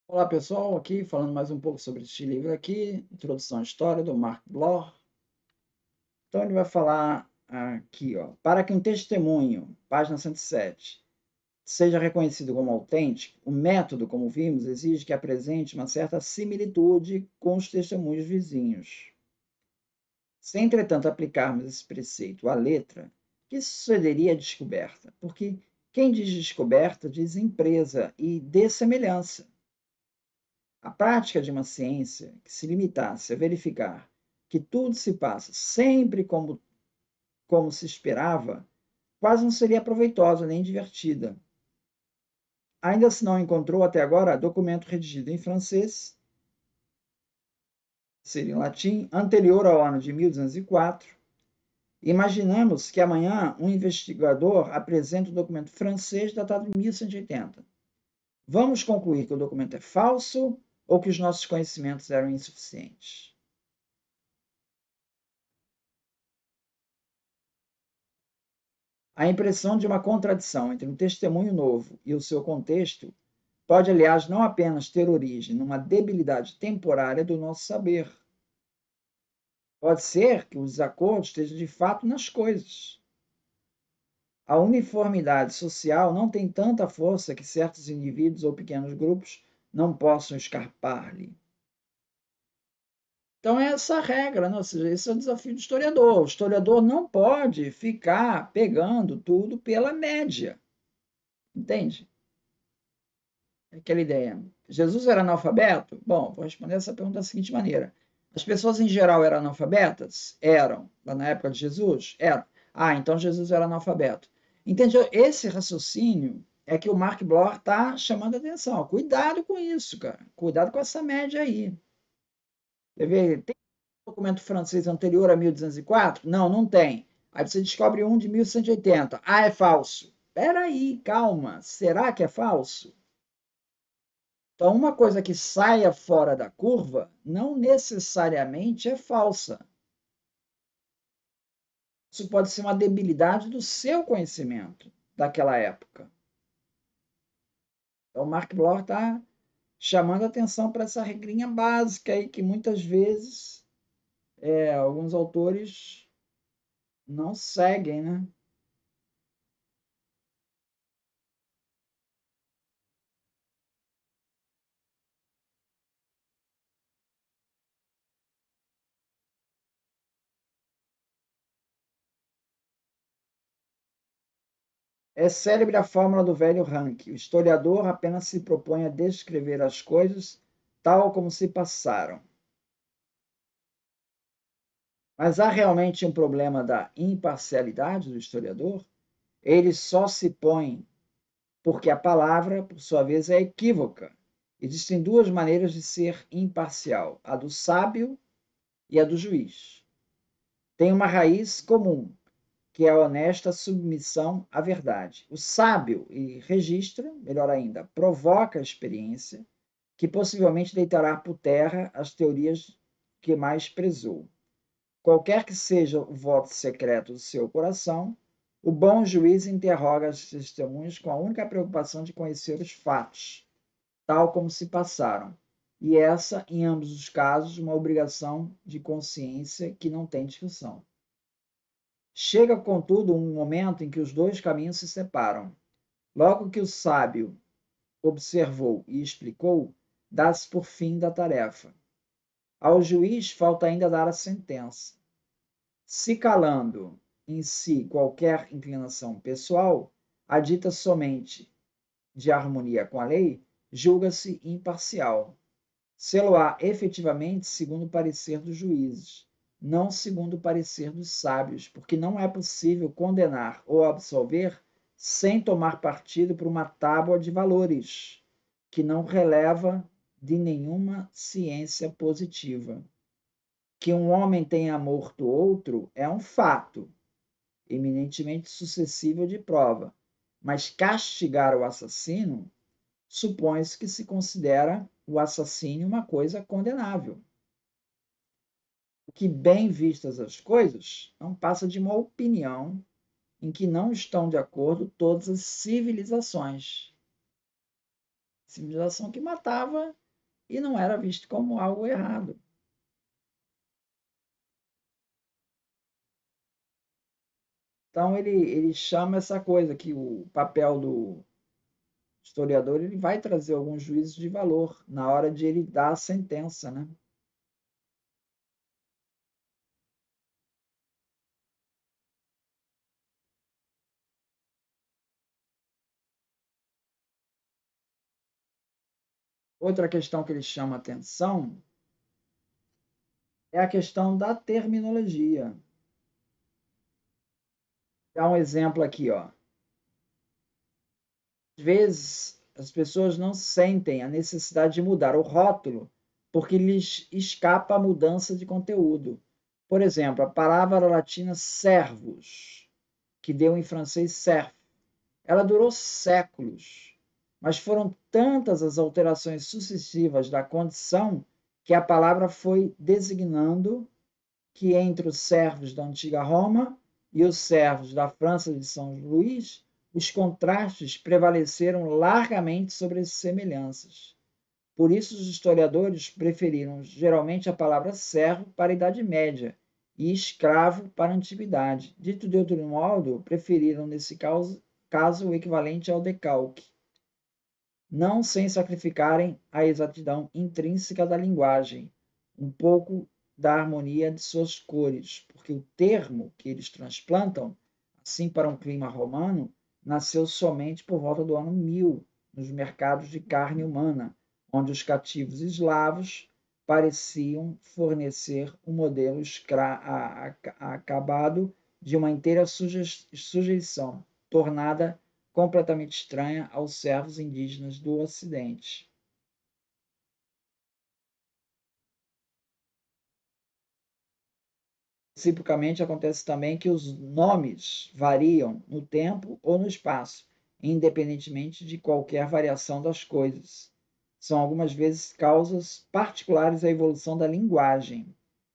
Olá pessoal, aqui falando mais um pouco sobre este livro aqui, Introdução à História, do Mark Bloch. Então ele vai falar aqui, ó, para que um testemunho, página 107, seja reconhecido como autêntico, o método, como vimos, exige que apresente uma certa similitude com os testemunhos vizinhos. Se, entretanto, aplicarmos esse preceito à letra, que sucederia a descoberta? Porque quem diz descoberta diz empresa e dessemelhança. A prática de uma ciência que se limitasse a verificar que tudo se passa sempre como se esperava, quase não seria proveitosa nem divertida. Ainda se não encontrou até agora documento redigido em francês, seria em latim, anterior ao ano de 1204. Imaginamos que amanhã um investigador apresente um documento francês datado de 1180. Vamos concluir que o documento é falso ou que os nossos conhecimentos eram insuficientes? A impressão de uma contradição entre um testemunho novo e o seu contexto pode, aliás, não apenas ter origem numa debilidade temporária do nosso saber. Pode ser que o desacordo esteja de fato nas coisas. A uniformidade social não tem tanta força que certos indivíduos ou pequenos grupos não possam escapar-lhe. Então, é essa a regra, né? Ou seja, esse é o desafio do historiador. O historiador não pode ficar pegando tudo pela média, entende? Aquela ideia. Jesus era analfabeto? Bom, vou responder essa pergunta da seguinte maneira. As pessoas em geral eram analfabetas? Eram. Lá na época de Jesus? Eram. Ah, então Jesus era analfabeto. Entendeu? Esse raciocínio é que o Mark Bloch está chamando a atenção. Cuidado com isso, cara. Cuidado com essa média aí. Quer ver? Tem documento francês anterior a 1204? Não, não tem. Aí você descobre um de 1180. Ah, é falso. Espera aí, calma. Será que é falso? Então, uma coisa que saia fora da curva não necessariamente é falsa. Isso pode ser uma debilidade do seu conhecimento daquela época. Então, o Mark Bloch está chamando a atenção para essa regrinha básica aí que muitas vezes alguns autores não seguem, né? É célebre a fórmula do velho Rank. O historiador apenas se propõe a descrever as coisas tal como se passaram. Mas há realmente um problema da imparcialidade do historiador? Ele só se põe porque a palavra, por sua vez, é equívoca. Existem duas maneiras de ser imparcial: a do sábio e a do juiz. Tem uma raiz comum, que é a honesta submissão à verdade. O sábio registra, melhor ainda, provoca a experiência, que possivelmente deitará por terra as teorias que mais prezou. Qualquer que seja o voto secreto do seu coração, o bom juiz interroga as testemunhas com a única preocupação de conhecer os fatos, tal como se passaram. E essa, em ambos os casos, uma obrigação de consciência que não tem discussão. Chega, contudo, um momento em que os dois caminhos se separam. Logo que o sábio observou e explicou, dá-se por fim da tarefa. Ao juiz falta ainda dar a sentença. Se calando em si qualquer inclinação pessoal, a dita somente de harmonia com a lei, julga-se imparcial. Sê-lo-á efetivamente segundo o parecer dos juízes, não segundo o parecer dos sábios, porque não é possível condenar ou absolver sem tomar partido por uma tábua de valores, que não releva de nenhuma ciência positiva. Que um homem tenha morto outro é um fato, eminentemente suscetível de prova, mas castigar o assassino supõe-se que se considera o assassínio uma coisa condenável. O que, bem vistas as coisas, não passa de uma opinião em que não estão de acordo todas as civilizações. Civilização que matava e não era visto como algo errado. Então ele chama essa coisa que o papel do historiador ele vai trazer alguns juízos de valor na hora de ele dar a sentença, né? Outra questão que ele chama atenção é a questão da terminologia. Dá um exemplo aqui, ó. Às vezes as pessoas não sentem a necessidade de mudar o rótulo porque lhes escapa a mudança de conteúdo. Por exemplo, a palavra latina servus, que deu em francês serf, ela durou séculos, mas foram tantas as alterações sucessivas da condição que a palavra foi designando que entre os servos da antiga Roma e os servos da França de São Luís, os contrastes prevaleceram largamente sobre as semelhanças. Por isso, os historiadores preferiram geralmente a palavra servo para a Idade Média e escravo para a Antiguidade. Dito de outro modo, preferiram, nesse caso o equivalente ao decalque, não sem sacrificarem a exatidão intrínseca da linguagem, um pouco da harmonia de suas cores, porque o termo que eles transplantam, assim para um clima romano, nasceu somente por volta do ano 1000, nos mercados de carne humana, onde os cativos eslavos pareciam fornecer um modelo acabado de uma inteira sujeição, tornada completamente estranha aos servos indígenas do Ocidente. Ciclicamente, acontece também que os nomes variam no tempo ou no espaço, independentemente de qualquer variação das coisas. São algumas vezes causas particulares à evolução da linguagem,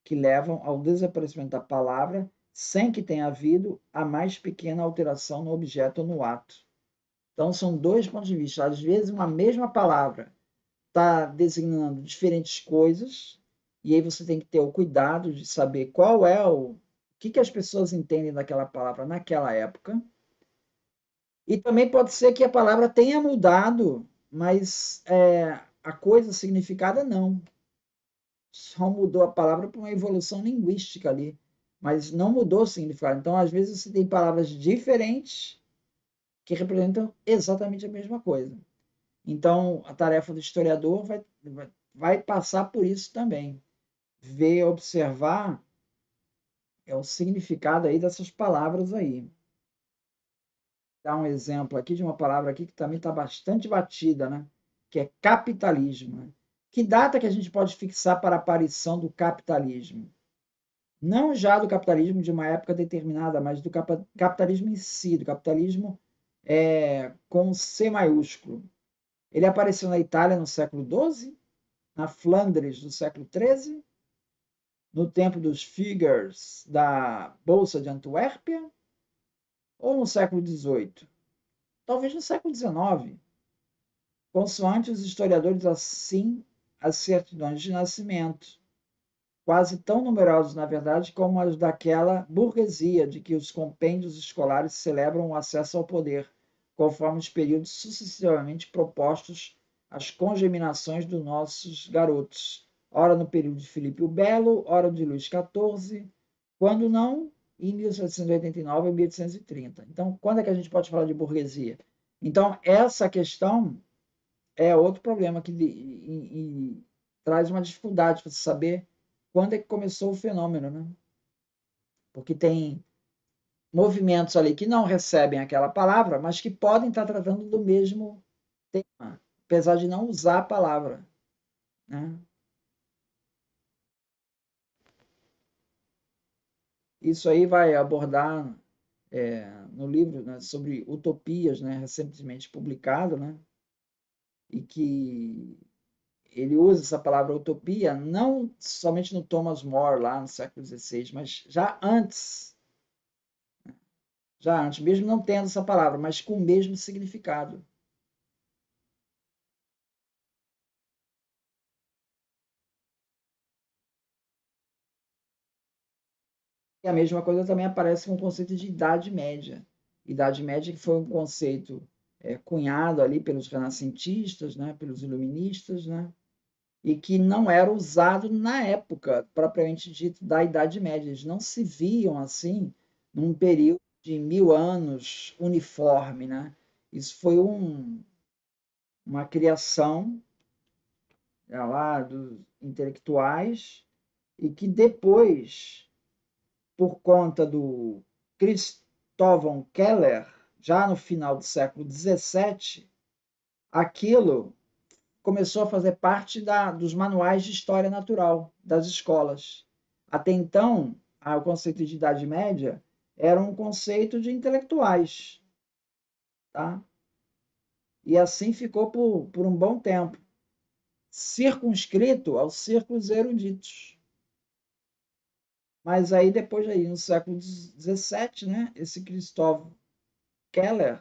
que levam ao desaparecimento da palavra sem que tenha havido a mais pequena alteração no objeto ou no ato. Então, são dois pontos de vista. Às vezes, uma mesma palavra está designando diferentes coisas, e aí você tem que ter o cuidado de saber qual é o que as pessoas entendem daquela palavra naquela época. E também pode ser que a palavra tenha mudado, mas a coisa significada não. Só mudou a palavra para uma evolução linguística ali, mas não mudou o significado. Então, às vezes, você tem palavras diferentes que representam exatamente a mesma coisa. Então, a tarefa do historiador vai passar por isso também. Ver, observar o significado aí dessas palavras aí. Dar um exemplo aqui de uma palavra aqui que também está bastante batida, né? Que é capitalismo. Né? Que data que a gente pode fixar para a aparição do capitalismo? Não já do capitalismo de uma época determinada, mas do capitalismo em si, do capitalismo com C maiúsculo. Ele apareceu na Itália no século XII, na Flandres no século XIII, no tempo dos figures da Bolsa de Antuérpia, ou no século XVIII? Talvez no século XIX, consoante os historiadores, assim, as certidões de nascimento, quase tão numerosos, na verdade, como as daquela burguesia de que os compêndios escolares celebram o acesso ao poder, conforme os períodos sucessivamente propostos às congeminações dos nossos garotos, ora no período de Filipe o Belo, ora de Luís XIV, quando não, em 1789 e 1830. Então, quando é que a gente pode falar de burguesia? Então, essa questão é outro problema que traz uma dificuldade para saber quando é que começou o fenômeno, né? Porque tem movimentos ali que não recebem aquela palavra, mas que podem estar tratando do mesmo tema, apesar de não usar a palavra, né? Isso aí vai abordar no livro, né, sobre utopias, né, recentemente publicado, né, e que ele usa essa palavra utopia não somente no Thomas More, lá no século XVI, mas já antes, mesmo não tendo essa palavra, mas com o mesmo significado. E a mesma coisa também aparece com o conceito de Idade Média. Idade Média que foi um conceito cunhado ali pelos renascentistas, né, pelos iluministas, né, e que não era usado na época, propriamente dito, da Idade Média. Eles não se viam assim num período de 1000 anos uniforme, né? Isso foi uma criação lá dos intelectuais e que depois, por conta do Cristóvão Keller, já no final do século XVII, aquilo começou a fazer parte dos manuais de história natural das escolas. Até então, o conceito de Idade Média era um conceito de intelectuais, tá? E assim ficou por um bom tempo, circunscrito aos círculos eruditos. Mas aí depois aí no século XVII, né, esse Christoph Keller,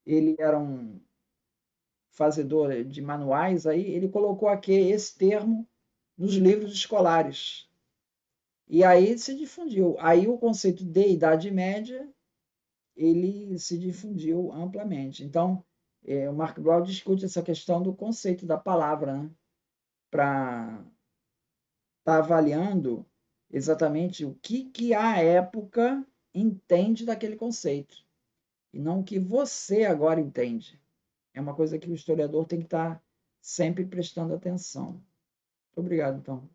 ele era um fazedor de manuais aí, ele colocou aqui esse termo nos livros escolares. E aí se difundiu. Aí o conceito de Idade Média, ele se difundiu amplamente. Então, o Mark Bloch discute essa questão do conceito da palavra, né? Para estar avaliando exatamente o que a época entende daquele conceito, e não o que você agora entende. É uma coisa que o historiador tem que estar sempre prestando atenção. Muito obrigado, então.